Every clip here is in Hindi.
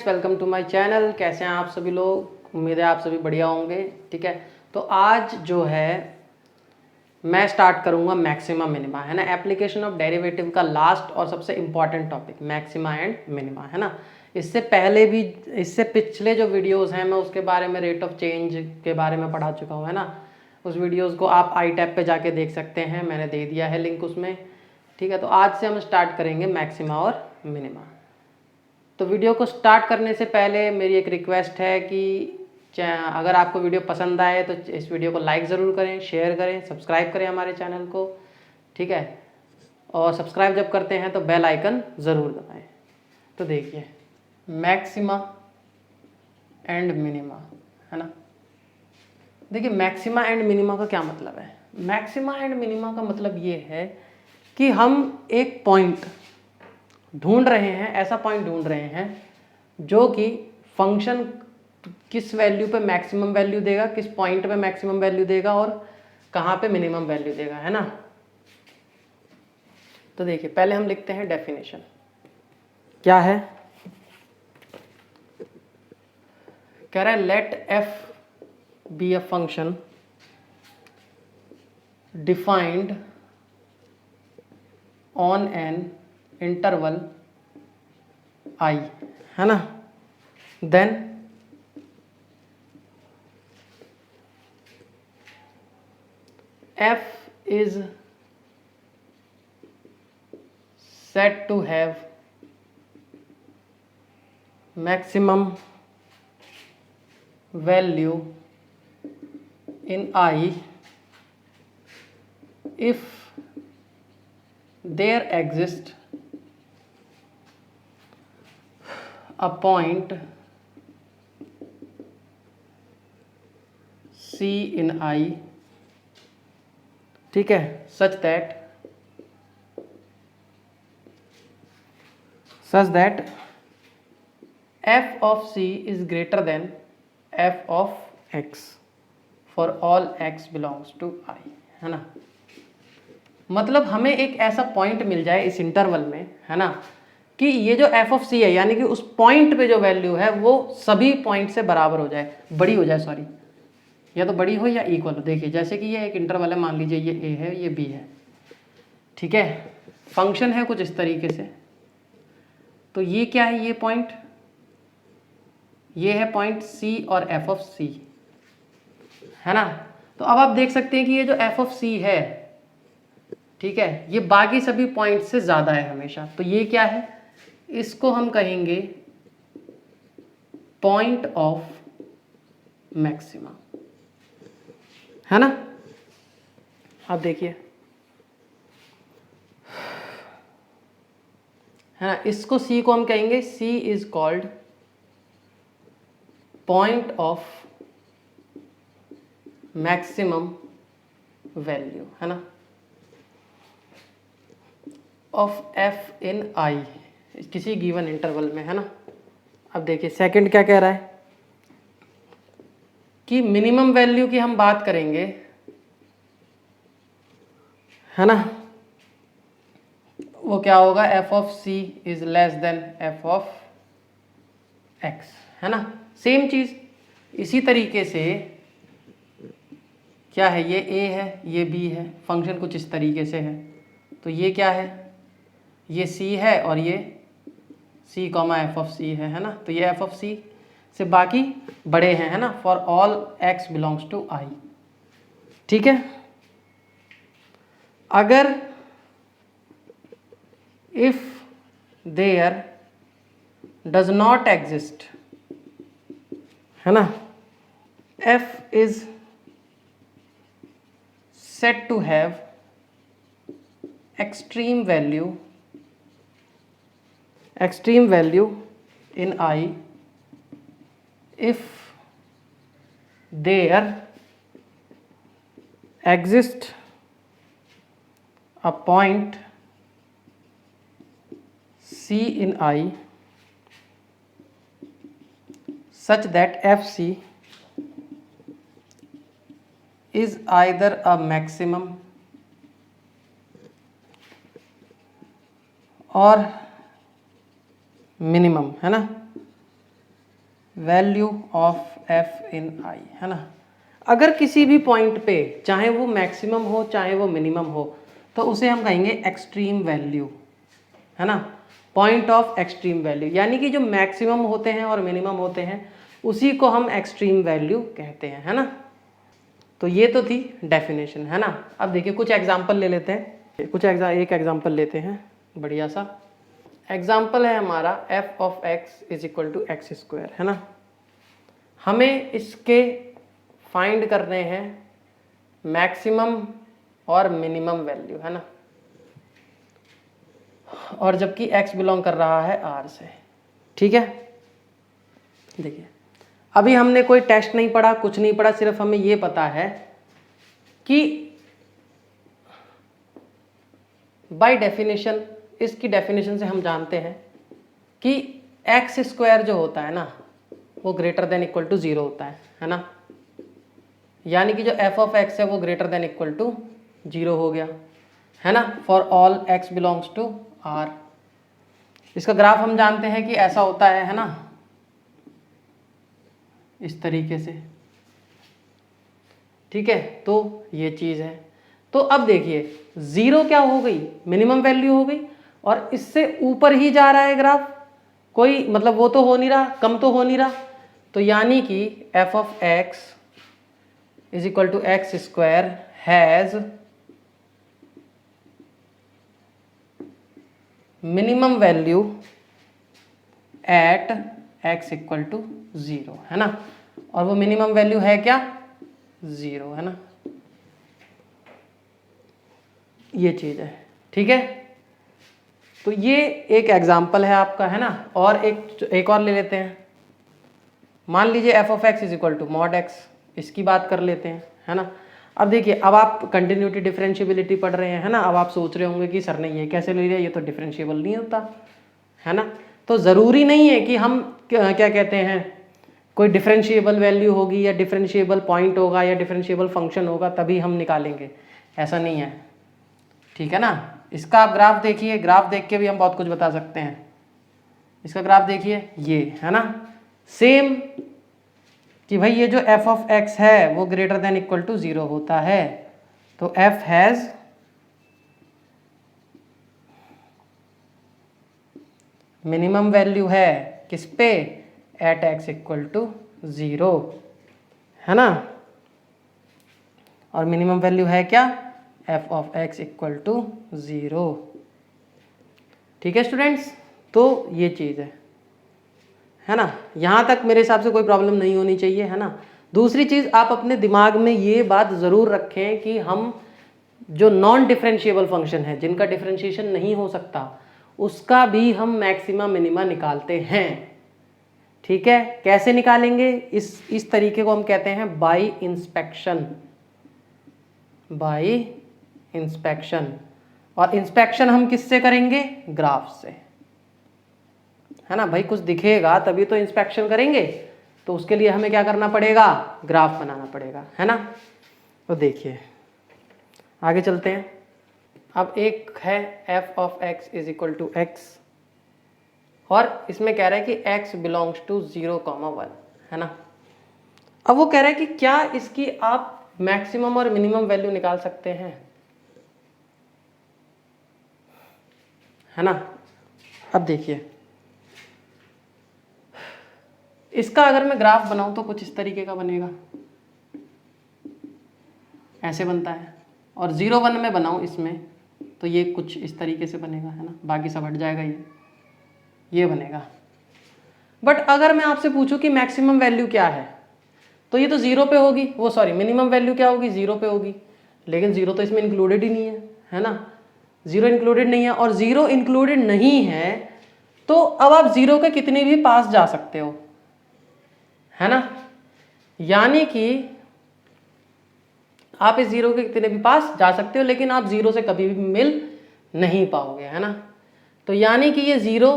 Friends, welcome to my channel. कैसे हैं आप सभी लोग? उम्मीद है आप सभी बढ़िया होंगे। ठीक है, तो आज जो है मैं स्टार्ट करूंगा मैक्सिमा मिनिमा, है ना। एप्लीकेशन ऑफ डेरिवेटिव का लास्ट और सबसे important topic maxima and minima, है ना। इससे पहले भी, इससे पिछले जो वीडियोस हैं मैं उसके बारे में, रेट ऑफ चेंज के बारे में पढ़ा चुका हूँ, है ना। उस वीडियोस को आप आई टैब पे जाके देख सकते हैं, मैंने दे दिया है लिंक उसमें। ठीक है, तो आज से हम स्टार्ट करेंगे मैक्सिमा और मिनिमा। तो वीडियो को स्टार्ट करने से पहले मेरी एक रिक्वेस्ट है कि अगर आपको वीडियो पसंद आए तो इस वीडियो को लाइक ज़रूर करें, शेयर करें, सब्सक्राइब करें हमारे चैनल को। ठीक है, और सब्सक्राइब जब करते हैं तो बेल आइकन ज़रूर दबाएं। तो देखिए मैक्सिमा एंड मिनिमा, है ना। देखिए मैक्सिमा एंड मिनिमा का क्या मतलब है। मैक्सिमा एंड मिनिमा का मतलब ये है कि हम एक पॉइंट ढूंढ रहे हैं, ऐसा पॉइंट ढूंढ रहे हैं जो कि फंक्शन किस वैल्यू पे मैक्सिमम वैल्यू देगा, किस पॉइंट पे मैक्सिमम वैल्यू देगा और कहाँ पे मिनिमम वैल्यू देगा, है ना। तो देखिए पहले हम लिखते हैं डेफिनेशन। क्या है, कह रहा है let F be a function defined on an interval I, है ना। Then f is said to have maximum value in I if there exists a point C in I, ठीक है, such that f of c is greater than f of x for all x belongs to I, है ना। मतलब हमें एक ऐसा पॉइंट मिल जाए इस इंटरवल में, है ना, कि ये जो f of c है यानी कि उस पॉइंट पे जो वैल्यू है वो सभी पॉइंट से बराबर हो जाए, बड़ी हो जाए, सॉरी, या तो बड़ी हो या इक्वल हो। देखिए जैसे कि ये एक इंटरवल है, मान लीजिए ये a है, ये b है, ठीक है। फंक्शन है कुछ इस तरीके से। तो ये क्या है, ये पॉइंट, ये है पॉइंट c और f ऑफ c, है ना। तो अब आप देख सकते हैं कि ये जो f ऑफ c है, ठीक है, ये बाकी सभी पॉइंट से ज़्यादा है हमेशा। तो ये क्या है, इसको हम कहेंगे पॉइंट ऑफ मैक्सिमा, है ना। आप देखिए, है ना, इसको C को हम कहेंगे C is called point of maximum value, है ना, ऑफ f इन I किसी गिवन इंटरवल में, है ना। अब देखिए सेकंड क्या कह रहा है कि मिनिमम वैल्यू की हम बात करेंगे, है ना। वो क्या होगा, f of c is less than f of x, है ना। सेम चीज इसी तरीके से क्या है, ये a है, ये b है, फंक्शन कुछ इस तरीके से है। तो ये क्या है, ये c है और ये c, f ऑफ c है ना। तो ये f ऑफ c से बाकी बड़े हैं, है ना, for all x belongs to I, ठीक है। अगर if there does not exist, है ना, f is said to have extreme value in I if there exists a point C in I such that FC is either a maximum और मिनिमम, है ना। वैल्यू ऑफ एफ इन आई, है ना। अगर किसी भी पॉइंट पे चाहे वो मैक्सिमम हो चाहे वो मिनिमम हो तो उसे हम कहेंगे एक्सट्रीम वैल्यू, है ना, पॉइंट ऑफ एक्सट्रीम वैल्यू। यानी कि जो मैक्सिमम होते हैं और मिनिमम होते हैं उसी को हम एक्सट्रीम वैल्यू कहते हैं, है ना। तो ये तो थी डेफिनेशन, है ना। अब देखिए कुछ एग्जांपल ले लेते हैं, एक एग्जांपल लेते हैं बढ़िया सा। एग्जांपल है हमारा f of x is equal to x square, है ना। हमें इसके फाइंड करने हैं मैक्सिमम और मिनिमम वैल्यू, है ना, और जबकि x बिलोंग कर रहा है r से, ठीक है। देखिए अभी हमने कोई टेस्ट नहीं पढ़ा, कुछ नहीं पढ़ा, सिर्फ हमें ये पता है कि बाय डेफिनेशन, इसकी डेफिनेशन से हम जानते हैं कि एक्स स्क्वायर जो होता है ना वो ग्रेटर देन इक्वल टू 0 होता है ना। यानी कि जो एफ ऑफ एक्स है वो ग्रेटर देन इक्वल टू 0 हो गया, है ना, for all x belongs to r। इसका ग्राफ हम जानते हैं कि ऐसा होता है ना, इस तरीके से, ठीक है। तो ये चीज़ है। तो अब देखिए 0 क्या हो गई, मिनिमम वैल्यू हो गई, और इससे ऊपर ही जा रहा है ग्राफ, कोई मतलब वो तो हो नहीं रहा, कम तो हो नहीं रहा। तो यानी कि f of x is equal to x square has minimum value at x equal to 0, है ना। और वो मिनिमम वैल्यू है क्या, 0, है ना। ये चीज़ है, ठीक है। तो ये एक एग्जाम्पल है आपका, है ना। और एक और ले लेते हैं। मान लीजिए f of x is equal to mod x, इसकी बात कर लेते हैं, है ना। अब देखिए अब आप कंटिन्यूटी डिफरेंशियबिलिटी पढ़ रहे हैं, है ना। अब आप सोच रहे होंगे कि सर ने ये कैसे ले लिया, ये तो डिफरेंशिएबल नहीं होता, है ना। तो ज़रूरी नहीं है कि हम क्या कहते हैं कोई डिफरेंशिएबल वैल्यू होगी या डिफरेंशिएबल पॉइंट होगा या डिफरेंशिएबल फंक्शन होगा तभी हम निकालेंगे, ऐसा नहीं है, ठीक है ना। इसका आप ग्राफ देखिए, ग्राफ देख के भी हम बहुत कुछ बता सकते हैं। इसका ग्राफ देखिए, ये है ना, सेम कि भाई ये जो एफ ऑफ एक्स है वो ग्रेटर देन इक्वल टू 0 होता है। तो एफ हैज़ मिनिमम वैल्यू है किस पे, एट एक्स इक्वल टू 0, है ना। और मिनिमम वैल्यू है क्या, f of x equal to 0, ठीक है स्टूडेंट्स। तो ये चीज़ है ना। यहाँ तक मेरे हिसाब से कोई प्रॉब्लम नहीं होनी चाहिए, है ना। दूसरी चीज़ आप अपने दिमाग में ये बात ज़रूर रखें कि हम जो नॉन डिफरेंशिएबल फंक्शन है, जिनका डिफरेंशिएशन नहीं हो सकता, उसका भी हम मैक्सिमा मिनिमा निकालते हैं, ठीक है। कैसे निकालेंगे, इस तरीके को हम कहते हैं बाय इंस्पेक्शन, बाय इंस्पेक्शन। और इंस्पेक्शन हम किससे करेंगे, ग्राफ से, है ना। भाई कुछ दिखेगा तभी तो इंस्पेक्शन करेंगे, तो उसके लिए हमें क्या करना पड़ेगा, ग्राफ बनाना पड़ेगा, है ना। तो देखिए आगे चलते हैं। अब एक है f of x is equal to x, और इसमें कह रहा है कि x बिलोंग्स टू 0,1, है ना। अब वो कह रहा है कि क्या इसकी आप मैक्सिमम और मिनिमम वैल्यू निकाल सकते हैं, है ना। अब देखिए इसका अगर मैं ग्राफ बनाऊं तो कुछ इस तरीके का बनेगा, ऐसे बनता है। और 0,1 में बनाऊं इसमें तो ये कुछ इस तरीके से बनेगा, है ना। बाकी सब हट जाएगा, ये बनेगा। बट अगर मैं आपसे पूछूं कि मैक्सिमम वैल्यू क्या है, तो ये तो 0 पे होगी, वो सॉरी मिनिमम वैल्यू क्या होगी, 0 पे होगी। लेकिन 0 तो इसमें इंक्लूडेड ही नहीं है ना। 0 इंक्लूडेड नहीं है, और 0 इंक्लूडेड नहीं है तो अब आप 0 के कितने भी पास जा सकते हो, है ना। यानी कि आप इस 0 के कितने भी पास जा सकते हो, लेकिन आप 0 से कभी भी मिल नहीं पाओगे, है ना। तो यानी कि ये 0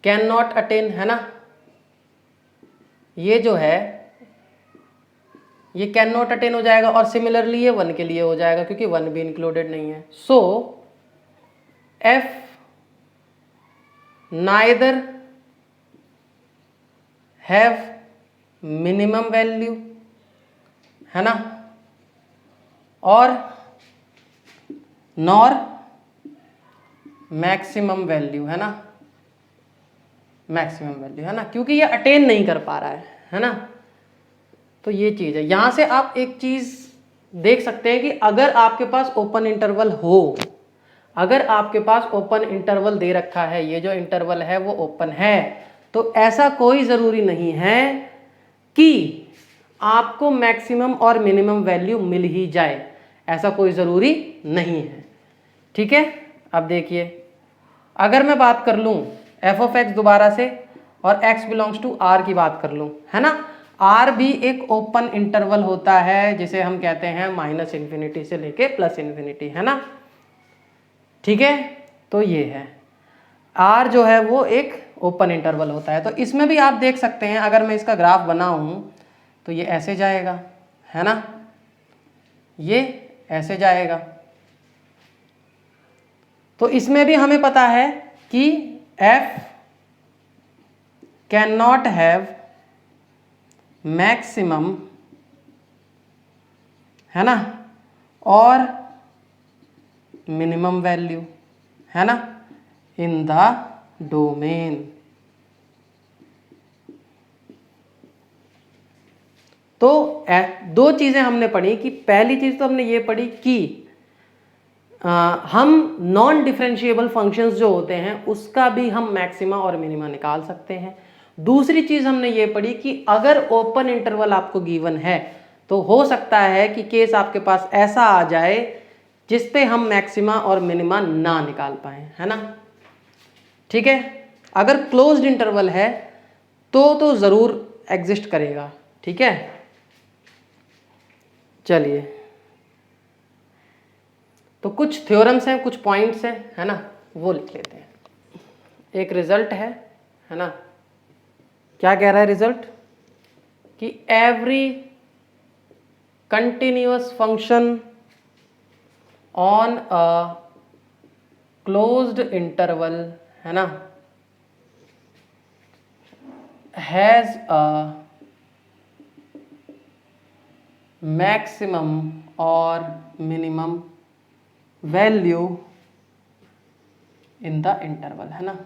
कैन नॉट अटेन, है ना। ये जो है ये कैन नॉट अटेन हो जाएगा, और सिमिलरली ये 1 के लिए हो जाएगा क्योंकि 1 भी इंक्लूडेड नहीं है। So F neither have minimum value, है ना, और नॉर मैक्सिमम वैल्यू, है ना, मैक्सिमम वैल्यू, है ना, क्योंकि ये अटेन नहीं कर पा रहा है ना। तो ये चीज़ है। यहाँ से आप एक चीज़ देख सकते हैं कि अगर आपके पास ओपन इंटरवल हो, अगर आपके पास ओपन इंटरवल दे रखा है, ये जो इंटरवल है वो ओपन है, तो ऐसा कोई ज़रूरी नहीं है कि आपको मैक्सिमम और मिनिमम वैल्यू मिल ही जाए, ऐसा कोई ज़रूरी नहीं है। ठीक है, अब देखिए, अगर मैं बात कर लूँ एफ ऑफ एक्स दोबारा से और x बिलोंग्स टू r की बात कर लूँ, है ना, r भी एक ओपन इंटरवल होता है जिसे हम कहते हैं -∞ से लेके +∞, है ना। ठीक है, तो ये है r जो है वो एक ओपन इंटरवल होता है। तो इसमें भी आप देख सकते हैं, अगर मैं इसका ग्राफ बनाऊं तो ये ऐसे जाएगा, है ना, ये ऐसे जाएगा। तो इसमें भी हमें पता है कि f can not have maximum, है ना, और मिनिमम वैल्यू, है ना, इन द डोमेन। तो दो चीज़ें हमने पढ़ी कि पहली चीज़ तो हमने ये पढ़ी कि हम नॉन डिफरेंशिएबल फंक्शंस जो होते हैं उसका भी हम मैक्सिमा और मिनिमा निकाल सकते हैं। दूसरी चीज़ हमने ये पढ़ी कि अगर ओपन इंटरवल आपको गिवन है तो हो सकता है कि केस आपके पास ऐसा आ जाए जिस पे हम मैक्सिमा और मिनिमा ना निकाल पाए, है ना। ठीक है, अगर क्लोज्ड इंटरवल है तो ज़रूर एग्जिस्ट करेगा। ठीक है, चलिए, तो कुछ थ्योरम्स हैं, कुछ पॉइंट्स हैं, है ना, वो लिख लेते हैं। एक रिजल्ट है ना, क्या कह रहा है रिजल्ट कि every continuous function on a closed interval, है ना, हैज अ मैक्सिमम और minimum value in the interval, है ना।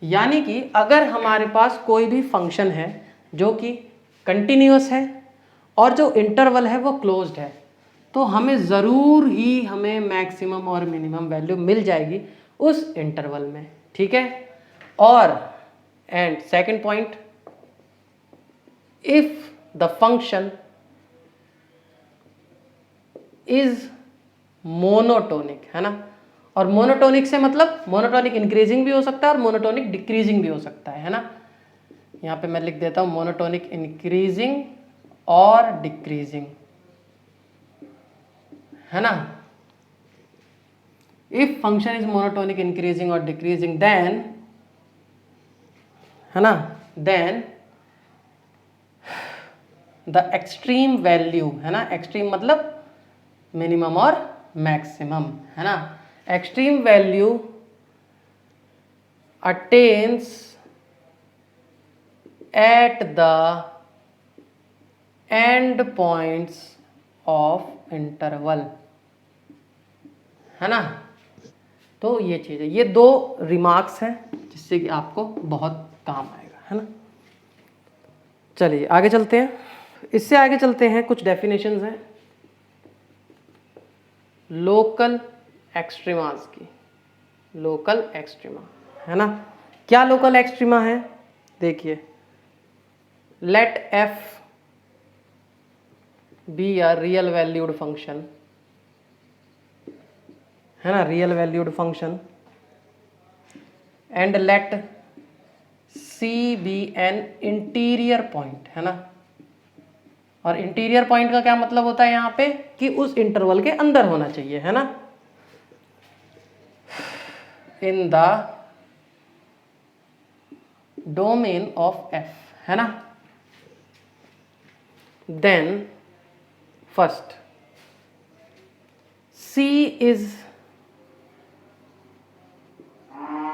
यानी कि अगर हमारे पास कोई भी फंक्शन है जो कि कंटिन्यूअस है और जो इंटरवल है वो क्लोज्ड है, तो हमें ज़रूर ही हमें मैक्सिमम और मिनिमम वैल्यू मिल जाएगी उस इंटरवल में। ठीक है, और and second point, if the function is monotonic, है ना, और मोनोटोनिक से मतलब मोनोटोनिक इंक्रीजिंग भी हो सकता है और मोनोटोनिक डिक्रीजिंग भी हो सकता है ना। यहाँ पे मैं लिख देता हूँ मोनोटोनिक इंक्रीजिंग और डिक्रीजिंग, है ना। If function is monotonic increasing और डिक्रीजिंग देन, है ना, देन द एक्सट्रीम वैल्यू, है ना, एक्सट्रीम मतलब मिनिमम और मैक्सिमम, है ना, extreme value attains at the end points of interval, है ना। तो ये चीज़ है, ये दो रिमार्क्स हैं जिससे कि आपको बहुत काम आएगा, है ना। चलिए आगे चलते हैं, इससे आगे चलते हैं, कुछ डेफिनेशंस हैं लोकल एक्सट्रीमास की। लोकल एक्सट्रीमा, है ना, क्या लोकल एक्सट्रीमा है, देखिए, let F be a real valued function, है ना, real valued function, and let c be an interior point, है ना। और इंटीरियर पॉइंट का क्या मतलब होता है यहाँ पे कि उस इंटरवल के अंदर होना चाहिए, है ना, in the domain of f, है ना। Then first C is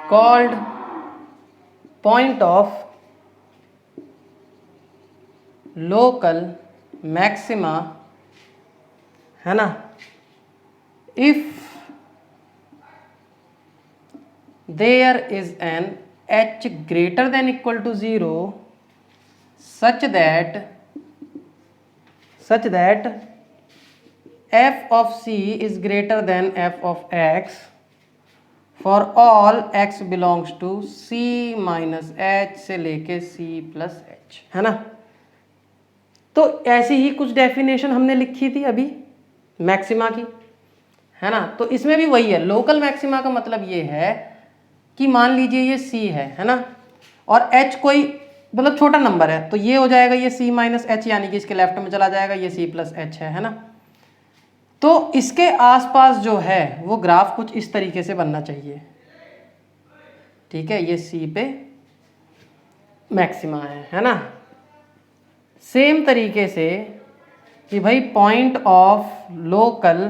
called point of local maxima, है ना, if there is an h greater than equal to 0 such that f of c is greater than f of x for all x belongs to c minus h से लेके c plus h, है ना। तो ऐसी ही कुछ डेफिनेशन हमने लिखी थी अभी मैक्सिमा की, है ना। तो इसमें भी वही है, लोकल मैक्सिमा का मतलब ये है कि मान लीजिए ये c है ना, और h कोई मतलब छोटा नंबर है, तो ये हो जाएगा ये c माइनस एच, यानी कि इसके लेफ्ट में चला जाएगा, ये c प्लस एच है ना। तो इसके आसपास जो है वो ग्राफ कुछ इस तरीके से बनना चाहिए, ठीक है। ये c पे मैक्सिमा है ना। सेम तरीके से कि भाई पॉइंट ऑफ लोकल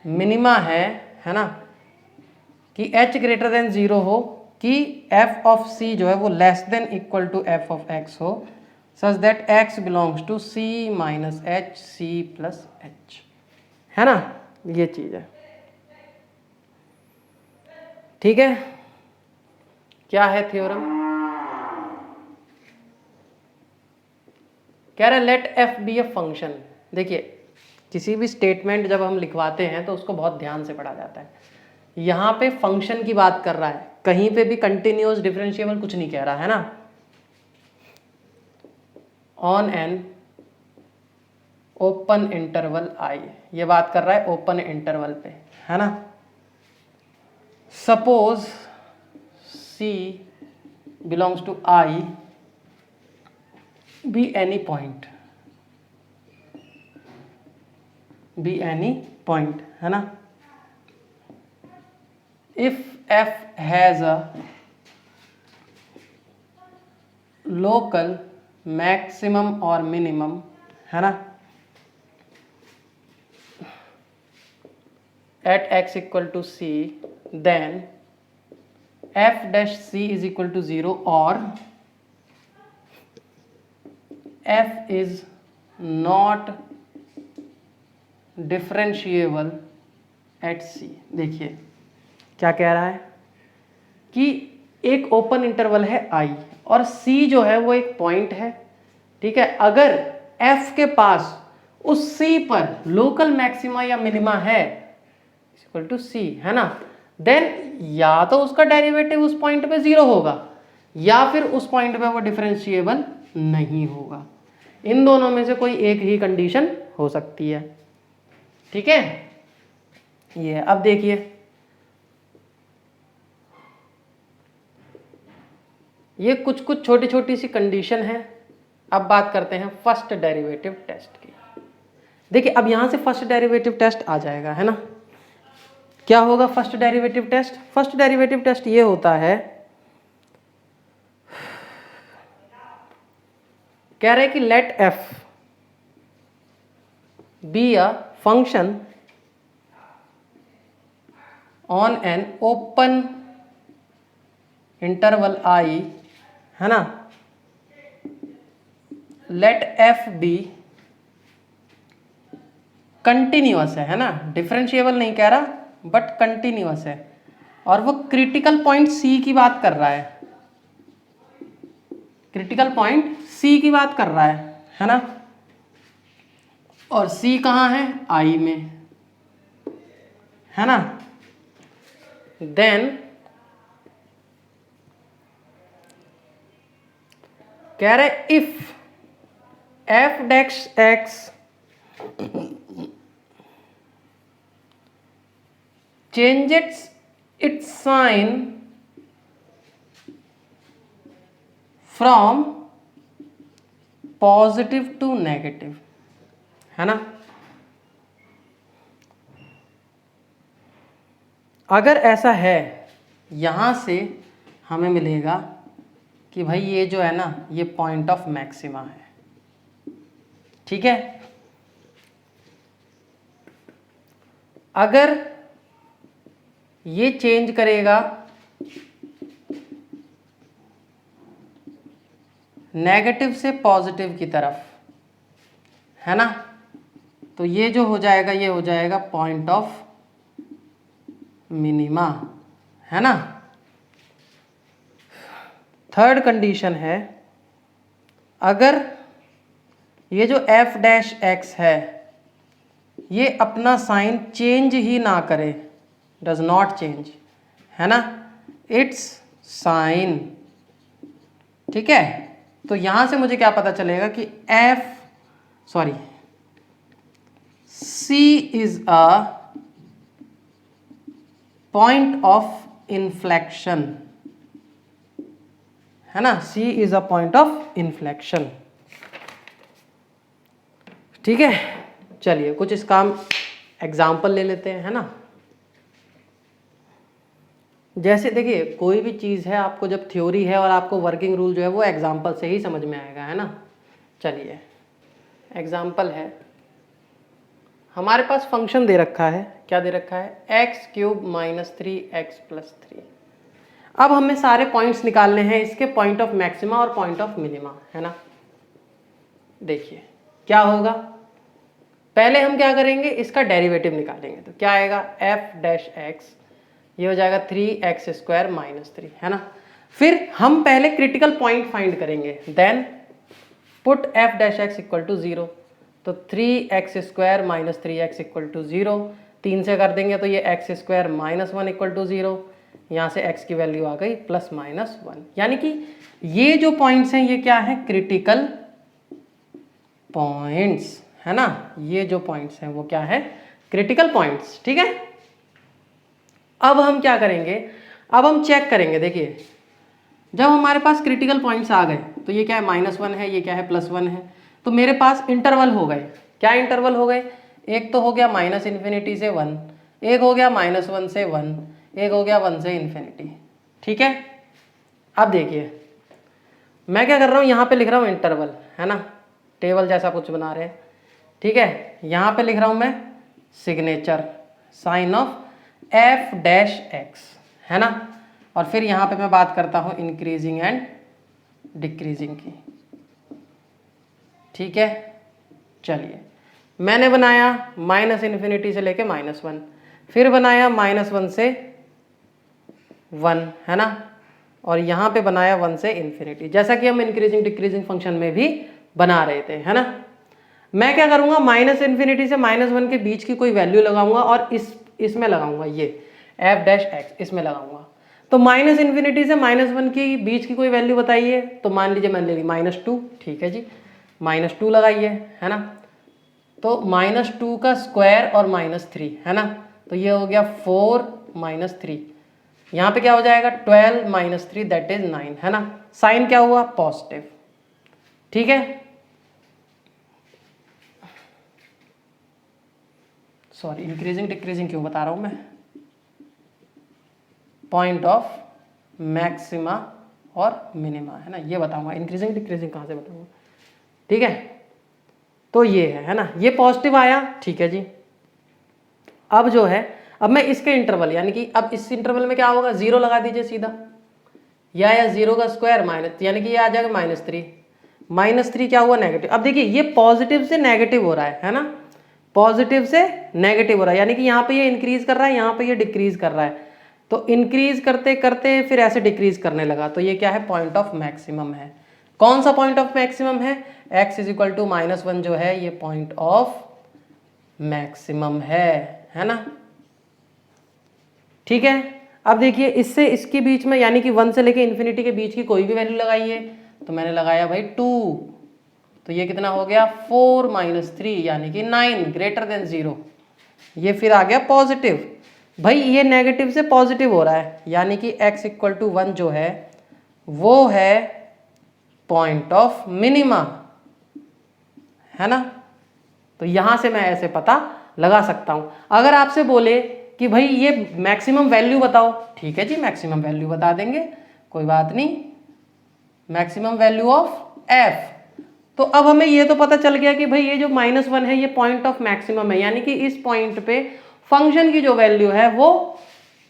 मिनिमा है ना, कि h ग्रेटर देन 0 हो, कि f ऑफ c जो है वो less than equal to f of x हो, such that x belongs to c minus h c plus h, है ना। ये चीज है, ठीक है। क्या है थ्योरम, कह रहा है let f be a function. देखिए किसी भी स्टेटमेंट जब हम लिखवाते हैं तो उसको बहुत ध्यान से पढ़ा जाता है। यहाँ पे फंक्शन की बात कर रहा है, कहीं पे भी कंटिन्यूअस डिफरेंशिएबल कुछ नहीं कह रहा है ना। ऑन एन ओपन इंटरवल आई, ये बात कर रहा है ओपन इंटरवल पे, है ना। Suppose c belongs to i be any point, है ना। if f has a local maximum or minimum, है ना, at x equal to c, then f dash c is equal to 0 or f is not differentiable at c। देखिए क्या कह रहा है कि एक ओपन इंटरवल है i और c जो है वो एक पॉइंट है, ठीक है। अगर f के पास उस c पर लोकल मैक्सिमा या मिनिमा है इक्वल टू c, है ना, देन या तो उसका डेरिवेटिव उस पॉइंट पे 0 होगा या फिर उस पॉइंट पे वो डिफरेंशिएबल नहीं होगा। इन दोनों में से कोई एक ही कंडीशन हो सकती है, ठीक है। ये अब देखिए ये कुछ कुछ छोटी छोटी सी कंडीशन है। अब बात करते हैं फर्स्ट डेरिवेटिव टेस्ट की। देखिए अब यहां से फर्स्ट डेरिवेटिव टेस्ट आ जाएगा, है ना। क्या होगा first derivative test, first derivative test ये होता है, कह रहे हैं कि let f be a function on an open interval i, है ना, लेट f बी कंटिन्यूअस है ना, डिफरेंशिएबल नहीं कह रहा बट कंटिन्यूअस है, और वो क्रिटिकल पॉइंट c की बात कर रहा है, क्रिटिकल पॉइंट c की बात कर रहा है ना। और c कहाँ है, i में, है ना। देन कह रहे if f dash x changes its sign from positive to negative, है ना। अगर ऐसा है यहां से हमें मिलेगा कि भाई ये जो है ना ये पॉइंट ऑफ मैक्सिमा है, ठीक है। अगर ये चेंज करेगा नेगेटिव से पॉजिटिव की तरफ, है ना। तो ये जो हो जाएगा ये हो जाएगा पॉइंट ऑफ मिनिमा, है ना। थर्ड कंडीशन है, अगर ये जो एफ डैश एक्स है ये अपना साइन चेंज ही ना करे, डज नॉट चेंज, है ना, इट्स साइन, ठीक है। तो यहां से मुझे क्या पता चलेगा कि C is a point of inflection, है ना, C is a point of inflection, ठीक है। चलिए कुछ इसका एग्जाम्पल ले लेते हैं, है ना। जैसे देखिए कोई भी चीज़ है, आपको जब थ्योरी है और आपको वर्किंग रूल जो है वो एग्जाम्पल से ही समझ में आएगा, है ना। चलिए एग्जाम्पल है, हमारे पास फंक्शन दे रखा है, क्या दे रखा है, x³ - 3x+3। अब हमें सारे पॉइंट्स निकालने हैं इसके, पॉइंट ऑफ मैक्सिमा और पॉइंट ऑफ मिनिमा, है ना। देखिए क्या होगा, पहले हम क्या करेंगे, इसका डेरिवेटिव निकालेंगे। तो क्या आएगा, f डैश x, ये हो जाएगा 3x² - 3, है ना। फिर हम पहले क्रिटिकल पॉइंट फाइंड करेंगे, then put f dash x equal to 0। तो 3x² - 3x इक्वल टू 0, 3 से कर देंगे तो ये x² - 1 इक्वल टू 0, यहाँ से x की वैल्यू आ गई +-1। यानी कि ये जो पॉइंट्स हैं ये क्या है, क्रिटिकल पॉइंट्स, है ना। ये जो पॉइंट्स हैं वो क्या है, क्रिटिकल पॉइंट्स, ठीक है। अब हम क्या करेंगे, अब हम चेक करेंगे। देखिए जब हमारे पास क्रिटिकल पॉइंट्स आ गए तो ये क्या है, -1 है, ये क्या है, +1 है। तो मेरे पास इंटरवल हो गए, क्या इंटरवल हो गए, एक तो हो गया -∞ से 1, एक हो गया -1 से 1, एक हो गया 1 से ∞, ठीक है। अब देखिए मैं क्या कर रहा हूँ, यहाँ पे लिख रहा हूँ इंटरवल, है ना, टेबल जैसा कुछ बना रहे हैं, ठीक है। यहाँ पे लिख रहा हूँ मैं signature sign of f dash x, है ना। और फिर यहाँ पे मैं बात करता हूँ इंक्रीजिंग एंड डिक्रीजिंग की, ठीक है। चलिए मैंने बनाया -∞ से लेके -1, फिर बनाया -1 से 1, है ना, और यहाँ पे बनाया 1 से ∞, जैसा कि हम इंक्रीजिंग डिक्रीजिंग फंक्शन में भी बना रहे थे, है ना। मैं क्या करूँगा, -∞ से -1 के बीच की कोई वैल्यू लगाऊंगा और इसमें लगाऊंगा, ये f डैश x इसमें लगाऊंगा। तो -∞ से -1 के बीच की कोई वैल्यू बताइए, तो मान लीजिए मैंने ले ली -2, ठीक है जी, -2 लगाइए, है ना। तो -2 का स्क्वायर और -3, है ना, तो ये हो गया 4 - 3, यहाँ पे क्या हो जाएगा 12 - 3 दैट इज 9, है ना। साइन क्या हुआ, पॉजिटिव, ठीक है। सॉरी इंक्रीजिंग डिक्रीजिंग क्यों बता रहा हूं मैं, पॉइंट ऑफ मैक्सिमा और मिनिमा, है ना, ये बताऊंगा। इंक्रीजिंग डिक्रीजिंग कहाँ से बताऊंगा, ठीक है। तो ये है ना, ये पॉजिटिव आया, ठीक है जी। अब जो है, अब मैं इसके इंटरवल, यानी कि अब इस इंटरवल में क्या होगा, 0 लगा दीजिए सीधा, या 0 का स्क्वायर माइनस, यानी कि ये आ जाएगा -3, -3 क्या हुआ, नेगेटिव। अब देखिए ये पॉजिटिव से नेगेटिव हो रहा है ना, पॉजिटिव से नेगेटिव हो रहा है, यानी कि यहाँ पे ये इंक्रीज कर रहा है, यहाँ पे ये डिक्रीज कर रहा है। तो इंक्रीज करते करते फिर ऐसे डिक्रीज करने लगा, तो ये क्या है, पॉइंट ऑफ मैक्सिमम है। कौन सा पॉइंट ऑफ मैक्सिमम है, x = -1 जो है ये पॉइंट ऑफ मैक्सिमम है ना, ठीक है। अब देखिए इससे इसके बीच में, यानी कि 1 से लेके ∞ के बीच की कोई भी वैल्यू लगाइए, तो मैंने लगाया भाई 2, तो ये कितना हो गया 4 - 3, यानी कि 9 > 0, ये फिर आ गया पॉजिटिव। भाई ये नेगेटिव से पॉजिटिव हो रहा है, यानी कि x = 1 जो है वो है पॉइंट ऑफ मिनिमा, है ना। तो यहां से मैं ऐसे पता लगा सकता हूं। अगर आपसे बोले कि भाई ये मैक्सिमम वैल्यू बताओ, ठीक है जी, मैक्सिमम वैल्यू बता देंगे, कोई बात नहीं, मैक्सिमम वैल्यू ऑफ f। तो अब हमें ये तो पता चल गया कि भाई ये जो -1 है ये पॉइंट ऑफ मैक्सिमम है, यानी कि इस पॉइंट पे फंक्शन की जो वैल्यू है वो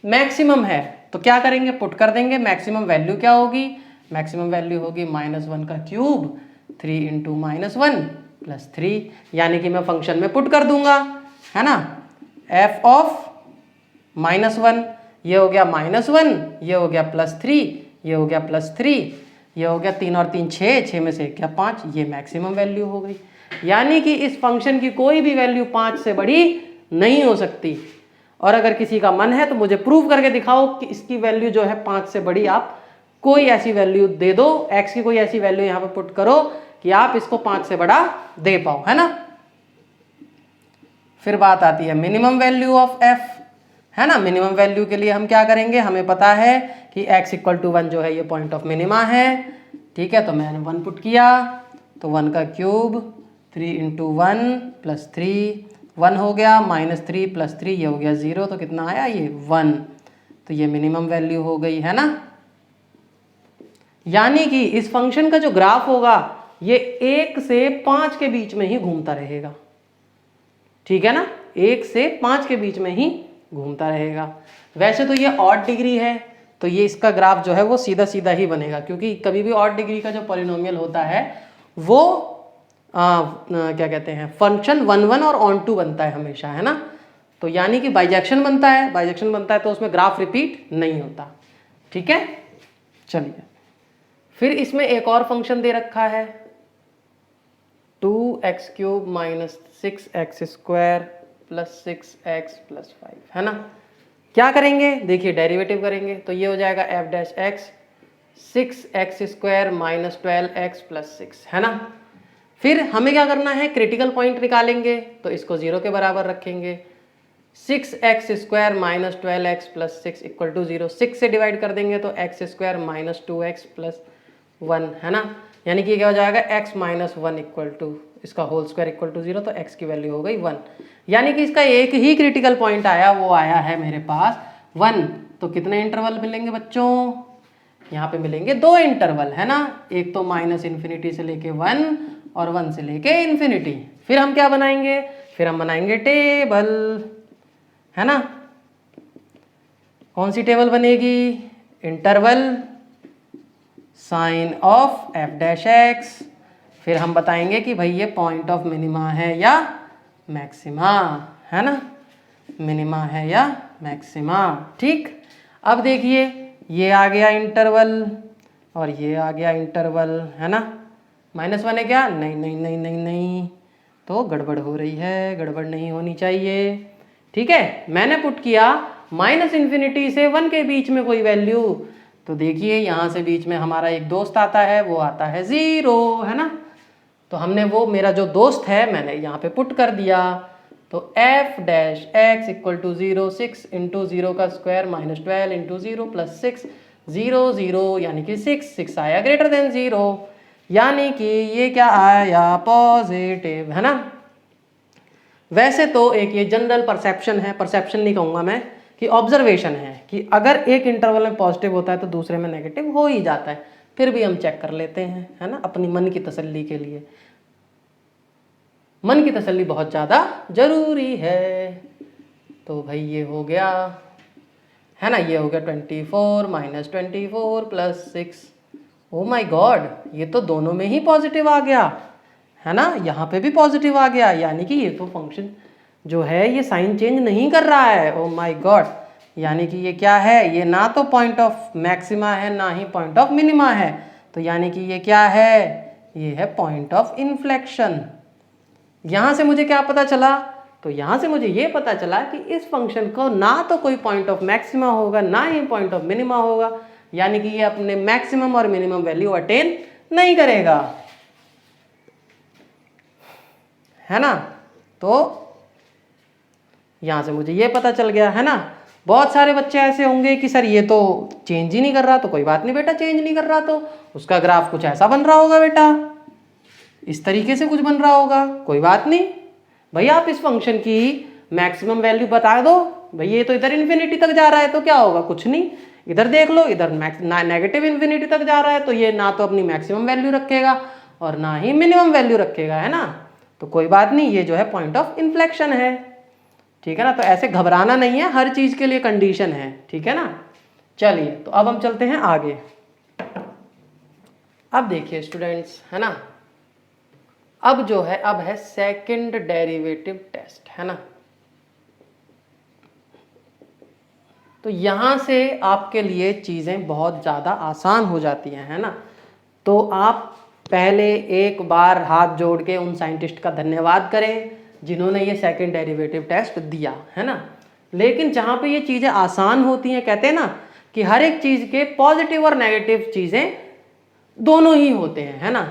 मैक्सिमम है, तो क्या करेंगे, पुट कर देंगे। मैक्सिमम वैल्यू क्या होगी, मैक्सिमम वैल्यू होगी -1 का क्यूब 3 इंटू -1 प्लस 3, यानी कि मैं फंक्शन में पुट कर दूंगा, है ना। f ऑफ -1, ये हो गया -1, ये हो गया +3, ये हो गया +3, ये हो गया 3 और 3 6, 6 में से क्या 5, ये मैक्सिमम वैल्यू हो गई। यानी कि इस फंक्शन की कोई भी वैल्यू 5 से बड़ी नहीं हो सकती। और अगर किसी का मन है तो मुझे प्रूव करके दिखाओ कि इसकी वैल्यू जो है 5 से बड़ी, आप कोई ऐसी वैल्यू दे दो, x की कोई ऐसी वैल्यू यहाँ पे पुट करो कि आप इसको 5 से बड़ा दे पाओ, है ना। फिर बात आती है मिनिमम वैल्यू ऑफ f, है ना। मिनिमम वैल्यू के लिए हम क्या करेंगे, हमें पता है कि x = 1 जो है ये पॉइंट ऑफ मिनिमा है, ठीक है। तो मैंने 1 पुट किया, तो 1 का क्यूब 3 इंटू 1 प्लस 3, 1 हो गया, -3 प्लस 3 ये हो गया 0, तो कितना आया ये 1, तो ये मिनिमम वैल्यू हो गई, है ना। यानी कि इस फंक्शन का जो ग्राफ होगा ये 1 से 5 के बीच में ही घूमता रहेगा, ठीक है ना। 1 से 5 के बीच में ही घूमता रहेगा। वैसे तो ये ऑड डिग्री है, तो ये इसका ग्राफ जो है वो सीधा सीधा ही बनेगा, क्योंकि कभी भी ऑड डिग्री का जो पॉलिनोमियल होता है वो क्या कहते हैं, फंक्शन 1 1 और ऑन टू बनता है हमेशा, है ना। तो यानी कि बाइजेक्शन बनता है, बाइजेक्शन बनता है तो उसमें ग्राफ रिपीट नहीं होता, ठीक है। चलिए, फिर इसमें एक और फंक्शन दे रखा है 2x³ - 6x² + 6x + 5, है ना। क्या करेंगे, देखिए डेरिवेटिव करेंगे, तो ये हो जाएगा f' 6x² - 12x + 6, है ना। फिर हमें क्या करना है, क्रिटिकल पॉइंट निकालेंगे, तो इसको 0 के बराबर रखेंगे। 6x² - 12x + 6 = 0, 6 से डिवाइड कर देंगे तो x² - 2x + 1, है ना। यानी कि क्या हो जाएगा, x - 1 = इसका होल स्क्वायर = 0, तो x की वैल्यू हो गई 1। यानी कि इसका एक ही क्रिटिकल पॉइंट आया, वो आया है मेरे पास 1। तो कितने इंटरवल मिलेंगे बच्चों, यहाँ पे मिलेंगे 2 इंटरवल, है ना। एक तो -∞ से लेके 1 और 1 से लेके ∞। फिर हम क्या बनाएंगे, फिर हम बनाएंगे टेबल, है ना। कौन सी टेबल बनेगी, इंटरवल साइन ऑफ f', फिर हम बताएंगे कि भाई ये पॉइंट ऑफ मिनिमा है या मैक्सिमा, है ना, मिनिमा है या मैक्सिमा, ठीक। अब देखिए ये आ गया इंटरवल और ये आ गया इंटरवल, है ना। -1 है क्या, नहीं नहीं नहीं नहीं नहीं, तो गड़बड़ हो रही है, गड़बड़ नहीं होनी चाहिए, ठीक है। मैंने पुट किया -∞ से 1 के बीच में कोई वैल्यू, तो देखिए यहाँ से बीच में हमारा एक दोस्त आता है, वो आता है 0, है ना। तो हमने वो मेरा जो दोस्त है मैंने यहाँ पे पुट कर दिया, तो f' x = 0, 6 इंटू 0 का स्क्वायर -12 इंटू 0 + 6, 0 0 यानी कि 6 आया ग्रेटर देन 0, यानी कि ये क्या आया, पॉजिटिव, है ना। वैसे तो एक ये जनरल परसेप्शन है, परसेप्शन नहीं कहूँगा मैं, कि ऑब्जर्वेशन है कि अगर एक इंटरवल में पॉजिटिव होता है तो दूसरे में नेगेटिव हो ही जाता है। फिर भी हम चेक कर लेते हैं, है ना, अपनी मन की तसल्ली के लिए। मन की तसल्ली बहुत ज़्यादा जरूरी है। तो भाई ये हो गया, है ना, ये हो गया 24 - 24 + 6। ओ माय गॉड, ये तो दोनों में ही पॉजिटिव आ गया, है ना, यहाँ पे भी पॉजिटिव आ गया, यानी कि ये तो फंक्शन जो है ये साइन चेंज नहीं कर रहा है। ओ माय गॉड, यानी कि ये क्या है, ये ना तो पॉइंट ऑफ मैक्सिमा है ना ही पॉइंट ऑफ मिनिमा है, तो यानी कि ये क्या है, ये है पॉइंट ऑफ इन्फ्लेक्शन। यहाँ से मुझे क्या पता चला, तो यहाँ से मुझे ये पता चला कि इस फंक्शन को ना तो कोई पॉइंट ऑफ मैक्सिमा होगा ना ही पॉइंट ऑफ मिनिमा होगा, यानी कि ये अपने मैक्सिमम और मिनिमम वैल्यू अटेन नहीं करेगा, है ना। तो यहाँ से मुझे ये पता चल गया, है ना। बहुत सारे बच्चे ऐसे होंगे कि सर ये तो चेंज ही नहीं कर रहा, तो कोई बात नहीं बेटा, चेंज नहीं कर रहा तो उसका ग्राफ कुछ ऐसा बन रहा होगा बेटा, इस तरीके से कुछ बन रहा होगा, कोई बात नहीं भाई। आप इस फंक्शन की मैक्सिमम वैल्यू बता दो, भाई ये तो इधर इन्फिनिटी तक जा रहा है तो क्या होगा, कुछ नहीं, इधर देख लो, इधर नेगेटिव इन्फिनिटी तक जा रहा है, तो ये ना तो अपनी मैक्सिमम वैल्यू रखेगा और ना ही मिनिमम वैल्यू रखेगा, है ना। तो कोई बात नहीं, ये जो है पॉइंट ऑफ इन्फ्लेक्शन है, ठीक है ना। तो ऐसे घबराना नहीं है, हर चीज़ के लिए कंडीशन है, ठीक है ना। चलिए तो अब हम चलते हैं आगे। अब देखिए स्टूडेंट्स, है ना, अब जो है अब है सेकंड डेरिवेटिव टेस्ट, है ना। तो यहां से आपके लिए चीजें बहुत ज्यादा आसान हो जाती हैं, है ना। तो आप पहले एक बार हाथ जोड़ के उन साइंटिस्ट का धन्यवाद करें जिन्होंने ये सेकंड डेरिवेटिव टेस्ट दिया, है ना। लेकिन जहां पे ये चीजें आसान होती हैं, कहते हैं ना कि हर एक चीज के पॉजिटिव और नेगेटिव चीजें दोनों ही होते हैं, है ना।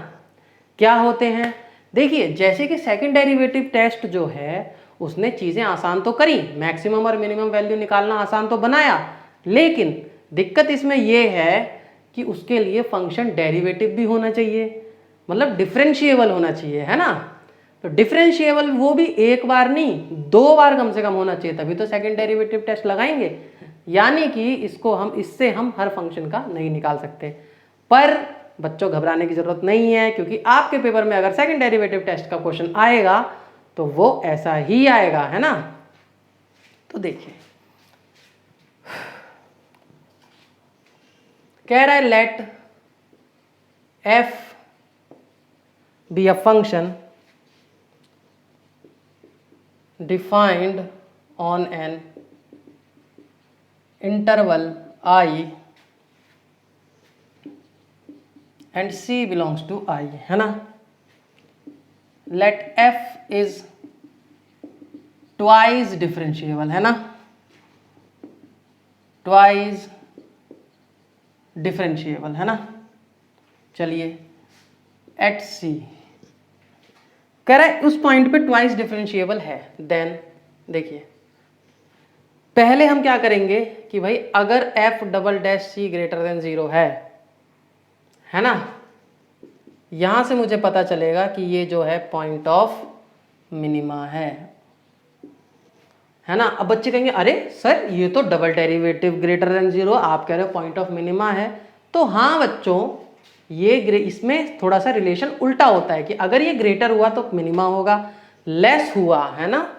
क्या होते हैं, देखिए जैसे कि सेकंड डेरिवेटिव टेस्ट जो है उसने चीजें आसान तो करी, मैक्सिमम और मिनिमम वैल्यू निकालना आसान तो बनाया, लेकिन दिक्कत इसमें यह है कि उसके लिए फंक्शन डेरिवेटिव भी होना चाहिए, मतलब डिफरेंशिएबल होना चाहिए, है ना। तो डिफरेंशिएबल वो भी एक बार नहीं 2 बार कम से कम होना चाहिए, तभी तो सेकंड डेरिवेटिव टेस्ट लगाएंगे। यानी कि इससे हम हर फंक्शन का नहीं निकाल सकते। पर बच्चों घबराने की जरूरत नहीं है, क्योंकि आपके पेपर में अगर सेकंड डेरिवेटिव टेस्ट का क्वेश्चन आएगा तो वो ऐसा ही आएगा, है ना। तो देखिए कह रहा है let f be a function defined on an interval I and C belongs to I, है ना। let f is twice differentiable, है ना, twice differentiable, है ना। चलिए एट सी कह रहा है उस पॉइंट पे ट्वाइस डिफरेंशिएबल है, देन देखिए पहले हम क्या करेंगे कि भाई अगर f double dash C greater than 0 है ना, यहां से मुझे पता चलेगा कि ये जो है पॉइंट ऑफ मिनिमा है ना। अब बच्चे कहेंगे अरे सर ये तो डबल डेरिवेटिव ग्रेटर देन 0, आप कह रहे हो पॉइंट ऑफ मिनिमा है। तो हाँ बच्चों, ये इसमें थोड़ा सा रिलेशन उल्टा होता है कि अगर ये ग्रेटर हुआ तो मिनिमा होगा, लेस हुआ, है ना,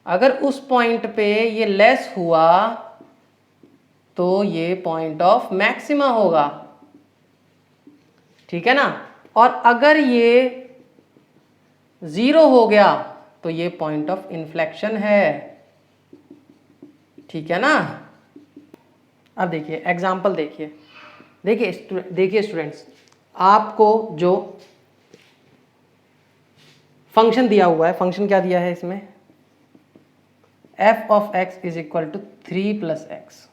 अगर उस पॉइंट पे ये लेस हुआ तो ये पॉइंट ऑफ मैक्सिमा होगा, ठीक है ना। और अगर ये 0 हो गया तो ये पॉइंट ऑफ इन्फ्लेक्शन है, ठीक है ना। अब देखिए एग्जाम्पल देखिए स्टूडेंट्स, आपको जो फंक्शन दिया हुआ है, फंक्शन क्या दिया है इसमें, f of x is equal to 3 plus x.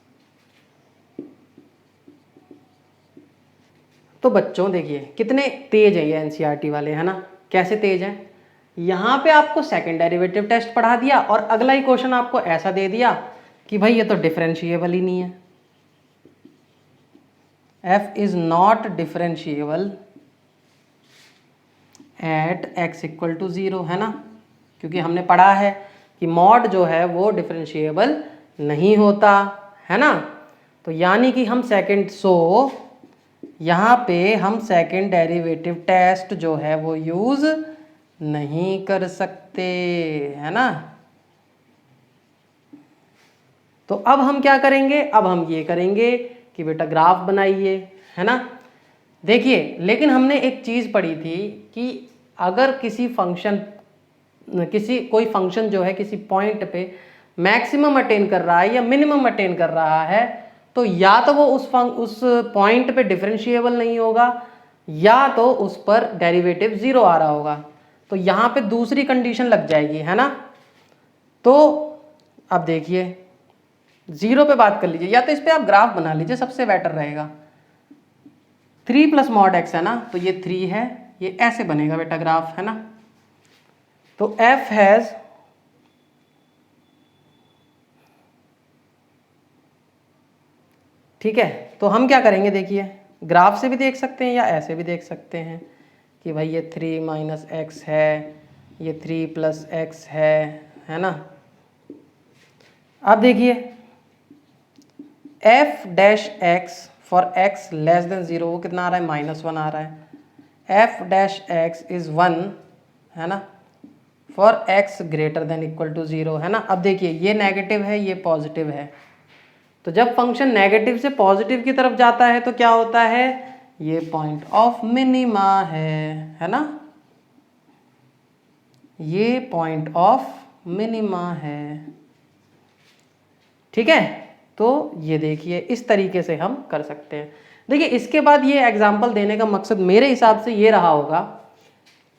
तो बच्चों देखिए कितने तेज है ये एनसीईआरटी वाले, है ना, कैसे तेज हैं। यहां पे आपको सेकंड डेरिवेटिव टेस्ट पढ़ा दिया और अगला ही क्वेश्चन आपको ऐसा दे दिया कि भाई ये तो डिफरेंशिएबल ही नहीं है, f is not differentiable at x equal to 0, है ना, क्योंकि हमने पढ़ा है कि मॉड जो है वो डिफरेंशिएबल नहीं होता, है ना। तो यानी कि हम यहाँ पे हम सेकंड डेरिवेटिव टेस्ट जो है वो यूज नहीं कर सकते, है ना। तो अब हम क्या करेंगे, अब हम ये करेंगे कि बेटा ग्राफ बनाइए, है ना। देखिए लेकिन हमने एक चीज पढ़ी थी कि अगर कोई फंक्शन जो है किसी पॉइंट पे मैक्सिमम अटेन कर रहा है या मिनिमम अटेन कर रहा है, तो या तो वो उस पॉइंट पे डिफरेंशिएबल नहीं होगा या तो उस पर डेरिवेटिव 0 आ रहा होगा। तो यहाँ पे दूसरी कंडीशन लग जाएगी, है ना। तो अब देखिए 0 पे बात कर लीजिए, या तो इस पे आप ग्राफ बना लीजिए, सबसे बेटर रहेगा। 3 प्लस मॉड एक्स है ना, तो ये 3 है, ये ऐसे बनेगा बेटा ग्राफ, है ना। तो f हैज ठीक है, तो हम क्या करेंगे, देखिए ग्राफ से भी देख सकते हैं या ऐसे भी देख सकते हैं कि भाई ये 3 माइनस एक्स है, ये 3 प्लस एक्स है ना। अब देखिए f dash x for x less than 0 वो कितना आ रहा है, -1 आ रहा है। f डैश एक्स इज 1, है ना, for x greater than equal to 0, है ना। अब देखिए ये नेगेटिव है, ये पॉजिटिव है, तो जब फंक्शन नेगेटिव से पॉजिटिव की तरफ जाता है तो क्या होता है, ये पॉइंट ऑफ मिनिमा है ना, ये पॉइंट ऑफ मिनिमा है। ठीक है, तो ये देखिए इस तरीके से हम कर सकते हैं। देखिए इसके बाद ये एग्जाम्पल देने का मकसद मेरे हिसाब से ये रहा होगा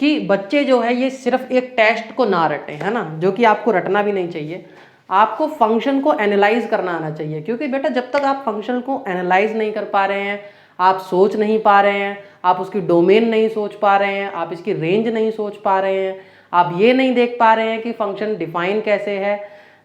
कि बच्चे जो है ये सिर्फ एक टेस्ट को ना रटें, है ना, जो कि आपको रटना भी नहीं चाहिए। आपको फंक्शन को एनालाइज करना आना चाहिए, क्योंकि बेटा जब तक आप फंक्शन को एनालाइज नहीं कर पा रहे हैं, आप सोच नहीं पा रहे हैं, आप उसकी डोमेन नहीं सोच पा रहे हैं, आप इसकी रेंज नहीं सोच पा रहे हैं, आप ये नहीं देख पा रहे हैं कि फंक्शन डिफाइन कैसे है,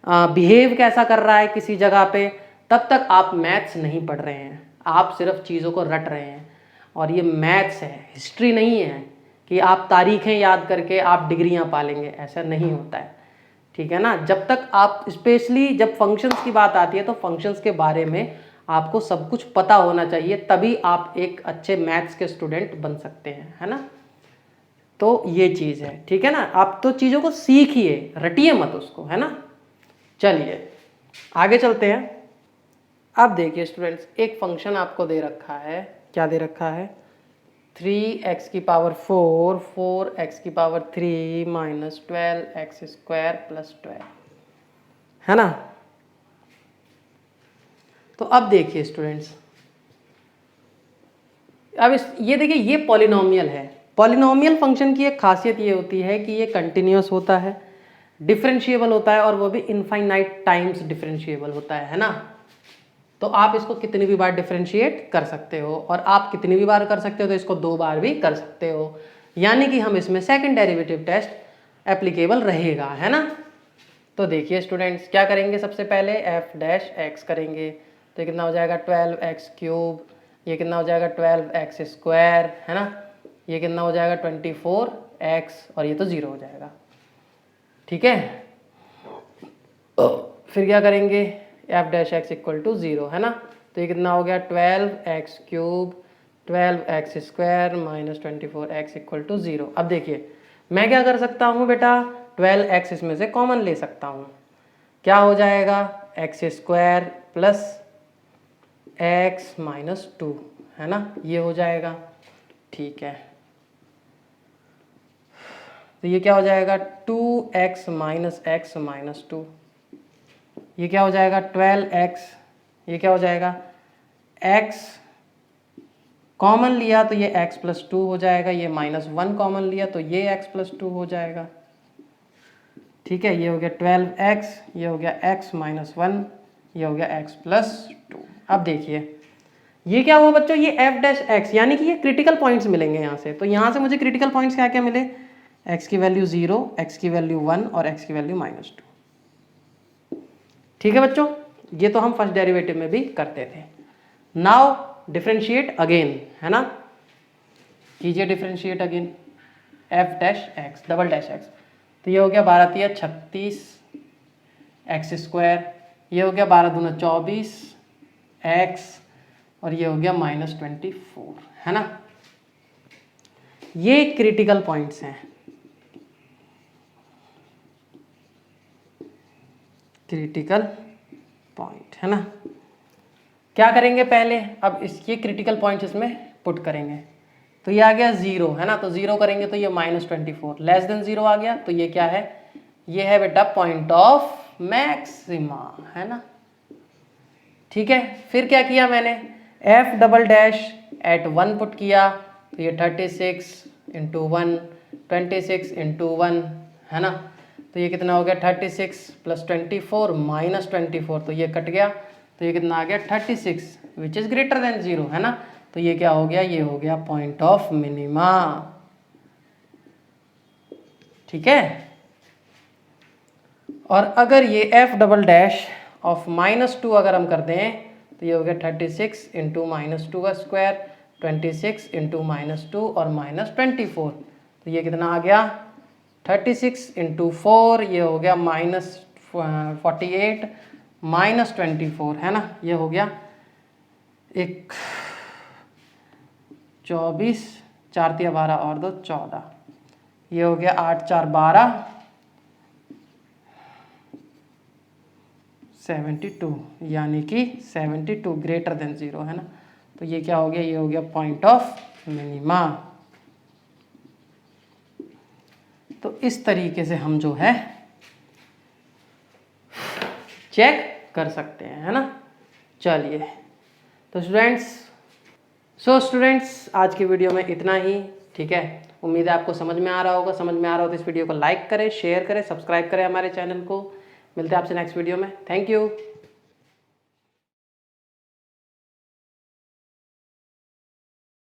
बिहेव कैसा कर रहा है किसी जगह पे, तब तक आप मैथ्स नहीं पढ़ रहे हैं, आप सिर्फ चीज़ों को रट रहे हैं। और ये मैथ्स है, हिस्ट्री नहीं है कि आप तारीखें याद करके आप डिग्रियां पालेंगे, ऐसा नहीं होता है। ठीक है ना, जब तक आप स्पेशली जब फंक्शंस की बात आती है तो फंक्शंस के बारे में आपको सब कुछ पता होना चाहिए, तभी आप एक अच्छे मैथ्स के स्टूडेंट बन सकते हैं, है ना। तो ये चीज़ है, ठीक है ना, आप तो चीज़ों को सीखिए, रटिए मत उसको, है ना। चलिए आगे चलते हैं। अब देखिए स्टूडेंट्स, एक फंक्शन आपको दे रखा है, क्या दे रखा है, 3x की पावर 4, 4x की power 3 minus 12x square plus 12, है ना। तो अब देखिए स्टूडेंट्स, अब ये देखिए ये पॉलिनोमियल है। पॉलिनोमियल फंक्शन की एक खासियत ये होती है कि ये कंटिन्यूस होता है, डिफरेंशिएबल होता है, और वो भी इनफाइनाइट टाइम्स डिफरेंशिएबल होता है ना। तो आप इसको कितनी भी बार डिफरेंशिएट कर सकते हो, और आप कितनी भी बार कर सकते हो तो इसको 2 बार भी कर सकते हो, यानी कि हम इसमें सेकंड डेरिवेटिव टेस्ट एप्लीकेबल रहेगा, है ना। तो देखिए स्टूडेंट्स क्या करेंगे, सबसे पहले एफ डैश एक्स करेंगे, तो ये कितना हो जाएगा 12x क्यूब, ये कितना हो जाएगा 12x स्क्वायर, है ना, ये कितना हो जाएगा 24x, और ये तो 0 हो जाएगा। ठीक है, फिर क्या करेंगे, f dash x equal to 0, है ना, तो ये कितना हो गया 12x cube 12x square minus 24x equal to 0। अब देखिए मैं क्या कर सकता हूँ बेटा, 12x इसमें से कॉमन ले सकता हूँ, क्या हो जाएगा x square plus x minus 2, है ना, ये हो जाएगा। ठीक है, तो ये क्या हो जाएगा 2x माइनस एक्स माइनस 2, ये क्या हो जाएगा 12x, ये क्या हो जाएगा x कॉमन लिया तो ये x प्लस 2 हो जाएगा, ये माइनस 1 कॉमन लिया तो ये x प्लस 2 हो जाएगा। ठीक है, ये हो गया 12x, ये हो गया x माइनस 1, ये हो गया x प्लस 2। अब देखिए ये क्या हुआ बच्चों, ये f डैश x, यानी कि ये क्रिटिकल पॉइंट्स मिलेंगे यहाँ से। तो यहाँ से मुझे क्रिटिकल पॉइंट्स क्या क्या मिले, x की वैल्यू 0, x की वैल्यू 1 और x की वैल्यू माइनस 2। ठीक है बच्चों, ये तो हम फर्स्ट डेरिवेटिव में भी करते थे। नाउ डिफरेंशिएट अगेन, है ना, कीजिए differentiate again f dash x double dash x, तो ये हो गया 12 तिया 36 एक्स स्क्वायर, ये हो गया 12 दूना 24 x, और ये हो गया माइनस 24, है ना। ये क्रिटिकल पॉइंट्स हैं, क्रिटिकल पॉइंट, है ना। क्या करेंगे पहले, अब इसके क्रिटिकल पॉइंट्स इसमें पुट करेंगे, तो ये आ गया 0, है ना, तो 0 करेंगे तो ये माइनस 24, लेस देन 0 आ गया, तो ये क्या है, ये है बेटा पॉइंट ऑफ मैक्सिमा, है ना। ठीक है, फिर क्या किया मैंने, f double dash at 1 put किया, तो ये 36 इंटू 1 26 इंटू 1, है ना, तो ये कितना हो गया 36 प्लस 24 माइनस 24, तो ये कट गया, तो ये कितना आ गया 36 विच इज़ ग्रेटर देन 0, है ना। तो ये क्या हो गया, ये हो गया पॉइंट ऑफ मिनिमा। ठीक है, और अगर ये f double dash of minus 2 अगर हम करते हैं तो ये हो गया 36 इंटू माइनस 2 का स्क्वायर 26 इंटू माइनस 2 और माइनस 24, तो ये कितना आ गया 36 इंटू 4, ये हो गया माइनस 48 माइनस 24, है ना, ये हो गया एक 24 4 तिया 12 और 2 14, ये हो गया 8 4 12 72, यानी कि 72 ग्रेटर देन 0 है ना। तो ये क्या हो गया, ये हो गया पॉइंट ऑफ मिनिमा। तो इस तरीके से हम जो है चेक कर सकते हैं, है ना। चलिए तो स्टूडेंट्स आज की वीडियो में इतना ही, ठीक है। उम्मीद है आपको समझ में आ रहा होगा। समझ में आ रहा हो तो इस वीडियो को लाइक करें, शेयर करें, सब्सक्राइब करें हमारे चैनल को। मिलते हैं आपसे नेक्स्ट वीडियो में। Thank you.